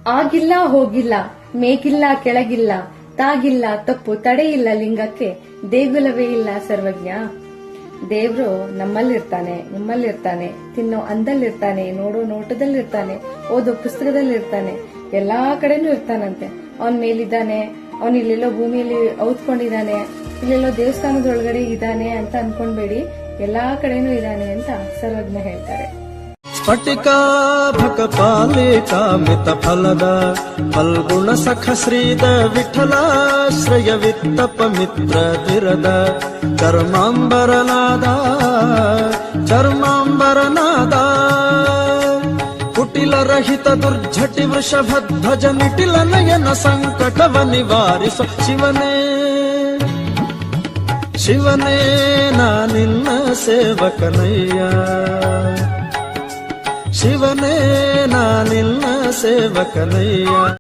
ಆಗಿಲ್ಲ ಹೋಗಿಲ್ಲ, ಮೇಗಿಲ್ಲ ಕೆಳಗಿಲ್ಲ, ತಾಗಿಲ್ಲ ತಪ್ಪು ತಡೆಯಿಲ್ಲ ಲಿಂಗಕ್ಕೆ, ದೇಗುಲವೇ ಇಲ್ಲ ಸರ್ವಜ್ಞ. ದೇವ್ರು ನಮ್ಮಲ್ಲಿರ್ತಾನೆ, ನಿಮ್ಮಲ್ಲಿರ್ತಾನೆ, ತಿನ್ನೋ ಅಂದಲ್ಲಿರ್ತಾನೆ, ನೋಡೋ ನೋಟದಲ್ಲಿರ್ತಾನೆ, ಓದೋ ಪುಸ್ತಕದಲ್ಲಿರ್ತಾನೆ, ಎಲ್ಲಾ ಕಡೆನೂ ಇರ್ತಾನಂತೆ. ಅವನ್ ಮೇಲಿದ್ದಾನೆ, ಅವನ್ ಇಲ್ಲೆಲ್ಲೋ ಭೂಮಿಯಲ್ಲಿ ಔತ್ಕೊಂಡಿದ್ದಾನೆ, ಇಲ್ಲೆಲ್ಲೋ ದೇವಸ್ಥಾನದೊಳಗಡೆ ಇದ್ದಾನೆ ಅಂತ ಅನ್ಕೊಂಡ್ಬೇಡಿ, ಎಲ್ಲಾ ಕಡೆನೂ ಇದ್ದಾನೆ ಅಂತ ಸರ್ವಜ್ಞ ಹೇಳ್ತಾರೆ. ಸ್ಫಟಿಕಾಭಕ ಪಾಲಿಕಾಮಿತ ಫಲದ ಫಲ್ಗುಣ ಸಖ ಶ್ರೀದ ವಿಠಲಾಶ್ರಯ ವಿತ್ತಪ ಮಿತ್ರ ಧಿರದ ಚರ್ಮಾಂಬರನಾದ ಕುಟಿಲ ರಹಿತ ದುರ್ಜಟಿ ವೃಷಭಧ್ವಜ ನಿಟಿಲ ನಯನ ಸಂಕಟವ ನಿವಾರಿಸ ಶಿವನೇ ಶಿವನೇ ನಾ ನಿನ್ನ ಸೇವಕನಯ್ಯ, ಶಿವನೇ ನಾ ನಿನ್ನ ಸೇವಕನಯ್ಯ.